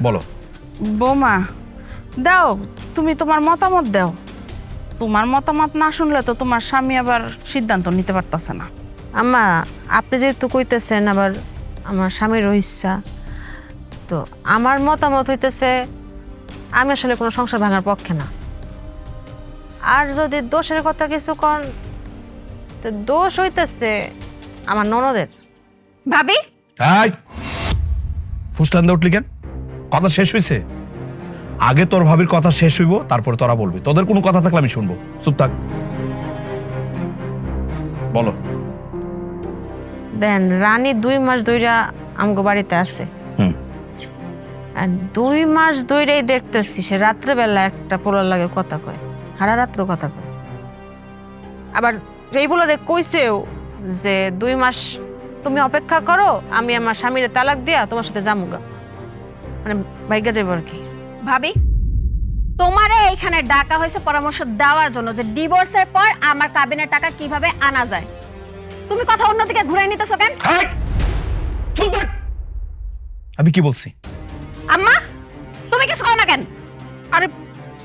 বলো। বৌমা দাও, তুমি তোমার মতামত দাও। তোমার মতামত না শুনলে তো তোমার স্বামী আবার সিদ্ধান্ত নিতে পারতেছে না। আম্মা, আপনি যেহেতু কইতেছেন আবার আমার স্বামীরও ইচ্ছা, তো আমার মতামত হইতেছে আমি আসলে কোনো সংসার ভাঙার পক্ষে না। আর যদি দোষের কথা কিছু কন, তো দোষ হইতেছে আমার ননদের। ভাবি এই ফুসলান দে উঠলি কেন? কথা শেষ হইছে? আগে তোর ভাবির কথা শেষ হইব, তারপর তোরা বলবি। তোদের কোনো কথা থাকলে আমি শুনবো। চুপ থাক, বলো। দেন রানী 2 মাস ধইরা আমগো বাড়িতে আছে। আর 2 মাস ধইরাই দেখতেছি সে রাত্রেবেলা একটা পোলার লাগে কথা কয়, সারা রাত্র কথা কয়। আবার এই পোলারে কইছেও যে 2 মাস তুমি অপেক্ষা করো, আমি আমার স্বামীরে তালাক দিয়া তোমার সাথে যামুগা, মানে ভাইগা যাইব আর কি। ভাবি তোমারে এইখানে ডাকা হয়েছে পরামর্শ দেওয়ার জন্য যে ডিভোর্সের পর আমার কাবিনের টাকা কিভাবে আনা যায়। তুমি কথা অন্যদিকে ঘুরাই নিতেছো কেন? চুপ থাক। আমি কি বলছি? আম্মা তুমি কিছু কও না কেন? আরে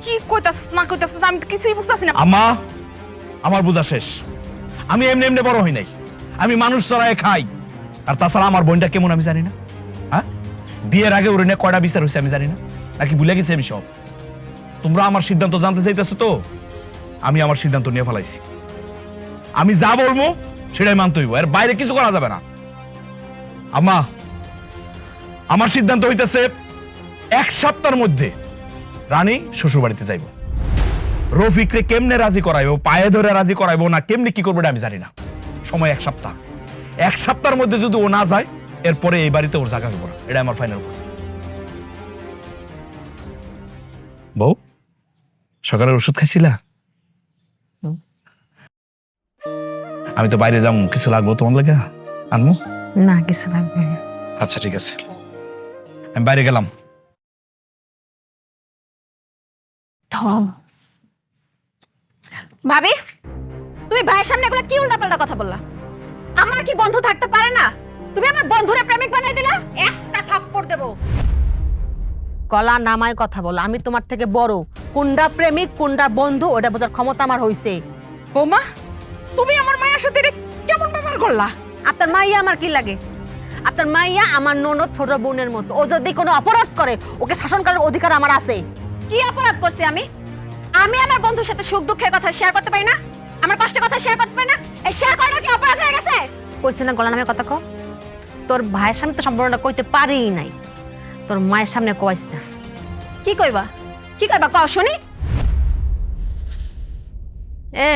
কি কইতাছ না কইতাছ আমি তো কিছুই বুঝতাছি না। আম্মা, আমার বোঝা শেষ। আমি এমনি এমনি বড় হই নাই, আমি মানুষ চড়ায় খাই। আর তাছাড়া আমার বোনটা কেমন আমি জানি না? হ্যাঁ, বিয়ের আগে ওর নিয়ে কয়টা বিচার হয়েছে আমি জানি না, নাকি ভুলে গেছি আমি সব? তোমরা আমার সিদ্ধান্ত জানতে চাইতেছো তো? আমি আমার সিদ্ধান্ত নিয়ে ফেলাইছি। আমি যা বলবো সেটাই মানতে হইব, এর বাইরে কিছু করা যাবে না। আম্মা, আমার সিদ্ধান্ত হইতেছে 1 সপ্তাহের মধ্যে রানী শ্বশুর বাড়িতে যাইব। রফিকরে কেমনে রাজি করাইবো, পায়ে ধরে রাজি করাইবো না কেমনে কি করবো আমি জানি না। সময় 1 সপ্তাহ। 1 সপ্তাহের মধ্যে যদি ও না যায়, এরপরে এই বাড়িতে ওর জায়গা হইব না। এটা আমার ফাইনাল কথা। বউ, সকালের ওষুধ খাইছিলা? আমি তো বাইরে যাবো, কিছু লাগবো তোমার লাগে আনমু? না কিছু লাগবে না। আচ্ছা ঠিক আছে, আমি বাইরে গেলাম। ভাবি তুমি ভাইয়ের সামনে এগুলো কি উল্টাপাল্টা কথা বললা? আমার কি বন্ধু থাকতে পারে না? তুমি আমার বন্ধুরে প্রেমিক বানাই দিলা। একটা থাপ্পড় দেবো। গলা নামায় কথা বল। আমি তোমার থেকে বড়, কোনটা প্রেমিক কোনটা বন্ধু ওটা বোঝার ক্ষমতা আমার হইছে। বৌমা তুমি আমার মায়ের সাথে এটা কেমন ব্যবহার করলা? আপনার মাইয়া আমার কি লাগে? আপনার মাইয়া আমার ননদ ছোট বোনের মতো। ও যদি কোনো অপরাধ করে ওকে শাসন করার অধিকার আমার আছে। কি অপরাধ করছি আমি? আমি আমার বন্ধুর সাথে সুখ দুঃখের কথা শেয়ার করতে পারি না? আমার কষ্টের কথা শেয়ার করতে পারি না? এই শেয়ার করাটা কি অপরাধ হয়ে গেছে? কইছে না গলা নামে কথা কও? তোর ভাইয়ের সামনে তো সম্পূর্ণটা কইতে পারিই নাই, তোর মায়ের সামনে কইস না। কি কইবা? কি কইবা কও শুনি? এ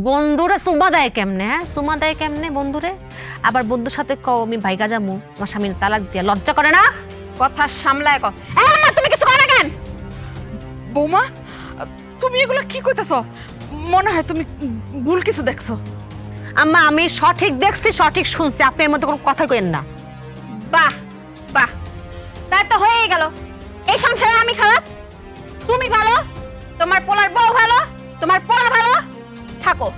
বন্ধুরে সুমা দেয় কেমনে? হ্যাঁ, সুমা দেয় কেমনে বন্ধুরে? আবার বন্ধুর সাথে কও আমি ভাইগা যামু, আমার স্বামীর তালাক দিয়া। লজ্জা করে না? কথা সামলায় কও। এই আম্মা তুমি কিছু কও না কেন? বৌমা তুমি এগুলা কি কইতাছ? মনে হয় তুমি ভুল কিছু দেখছো। আম্মা আমি সঠিক দেখছি, সঠিক শুনছি, আপনি এর মধ্যে কোনো কথা কইেন না। বাহ বাহ, তাই তো হয়েই গেল। এই সংসারে আমি খারাপ, তুমি ভালো, তোমার পোলার বউ ভালো, তোমার পোলা ভালো। থাকো,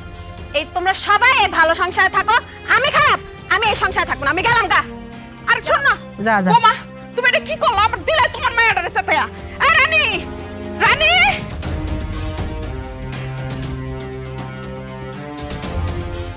এই তোমরা সবাই এই ভালো সংসারে থাকো। আমি খারাপ, আমি এই সংসারে থাকবো না, আমি গেলাম গা। আরে শোন না যা যা। বৌমা তুমি এটা কি করলা? আমার দিলে তোমার মায়ের সাথে। রানী রানী